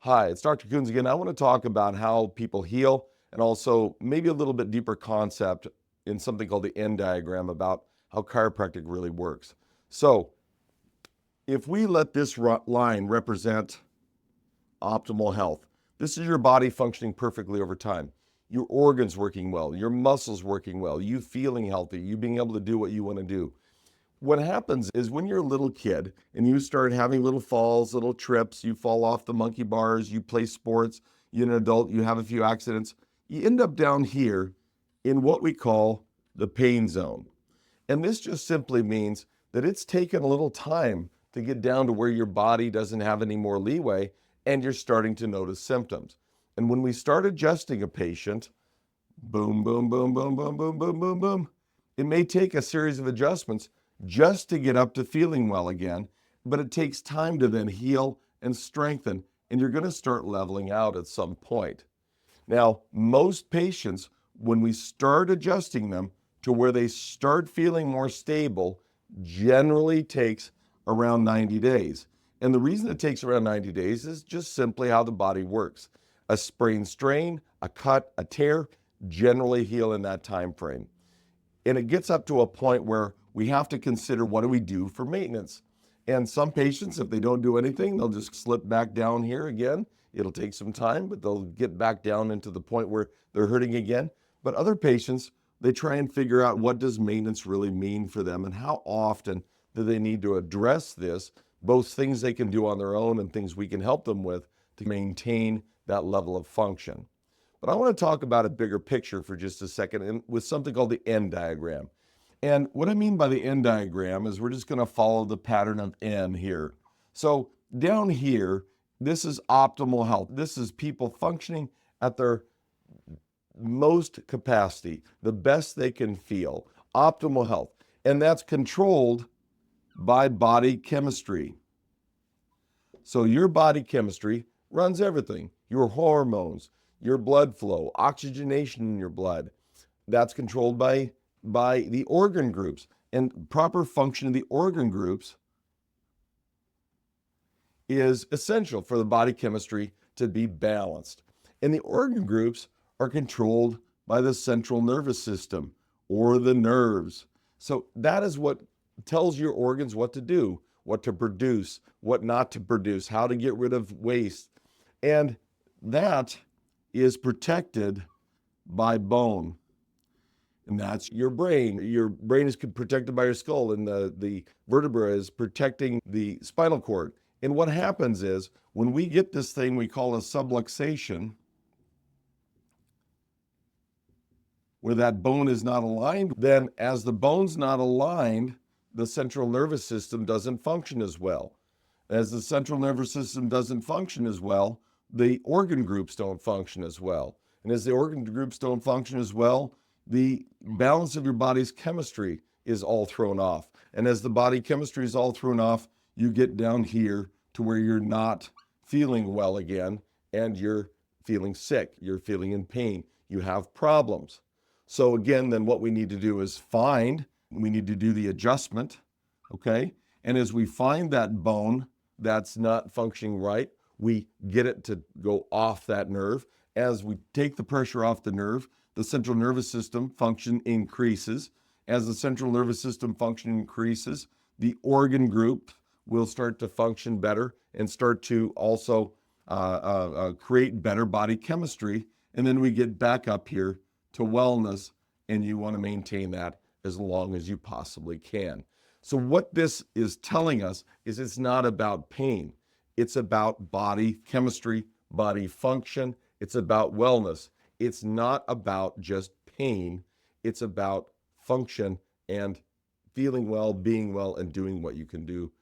Hi, it's Dr. Kuns again. I want to talk about how people heal and also maybe a little bit deeper concept in something called the N diagram about how chiropractic really works. So, if we let this line represent optimal health, this is your body functioning perfectly over time. Your organs working well, your muscles working well, you feeling healthy, you being able to do what you want to do. What happens is when you're a little kid and you start having little falls, little trips, you fall off the monkey bars, you play sports, you're an adult, you have a few accidents, you end up down here in what we call the pain zone. And this just simply means that it's taken a little time to get down to where your body doesn't have any more leeway and you're starting to notice symptoms. And when we start adjusting a patient, boom, boom, boom, boom, boom, boom, boom, boom, boom, it may take a series of adjustments just to get up to feeling well again, but it takes time to then heal and strengthen, and you're going to start leveling out at some point. Now, most patients, when we start adjusting them to where they start feeling more stable, generally takes around 90 days. And the reason it takes around 90 days is just simply how the body works. A sprain strain, a cut, a tear generally heal in that time frame. And it gets up to a point where we have to consider what do we do for maintenance. And some patients, if they don't do anything, they'll just slip back down here again. It'll take some time, but they'll get back down into the point where they're hurting again. But other patients, they try and figure out what does maintenance really mean for them and how often do they need to address this, both things they can do on their own and things we can help them with to maintain that level of function. But I want to talk about a bigger picture for just a second and with something called the N diagram. And what I mean by the N diagram is we're just going to follow the pattern of N here. So down here, this is optimal health. This is people functioning at their most capacity, the best they can feel, optimal health. And that's controlled by body chemistry. So your body chemistry runs everything, your hormones, your blood flow, oxygenation in your blood. That's controlled by the organ groups. And proper function of the organ groups is essential for the body chemistry to be balanced. And the organ groups are controlled by the central nervous system or the nerves. So that is what tells your organs what to do, what to produce, what not to produce, how to get rid of waste. And that is protected by bone. And that's your brain. Your brain is protected by your skull, and the vertebra is protecting the spinal cord. And what happens is when we get this thing we call a subluxation, where that bone is not aligned, then as the bone's not aligned, the central nervous system doesn't function as well. As the central nervous system doesn't function as well, the organ groups don't function as well. And as the organ groups don't function as well, the balance of your body's chemistry is all thrown off. And as the body chemistry is all thrown off, you get down here to where you're not feeling well again and you're feeling sick, you're feeling in pain, you have problems. So again, then what we need to do is we need to do the adjustment, okay? And as we find that bone that's not functioning right, we get it to go off that nerve. As we take the pressure off the nerve, the central nervous system function increases. As the central nervous system function increases, the organ group will start to function better and start to also create better body chemistry. And then we get back up here to wellness, and you want to maintain that as long as you possibly can. So what this is telling us is it's not about pain. It's about body chemistry, body function. It's about wellness. It's not about just pain. It's about function and feeling well, being well, and doing what you can do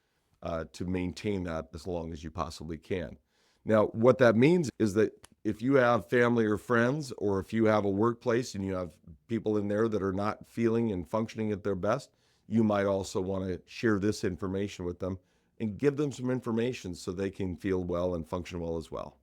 to maintain that as long as you possibly can. Now, what that means is that if you have family or friends, or if you have a workplace and you have people in there that are not feeling and functioning at their best, you might also want to share this information with them and give them some information so they can feel well and function well as well.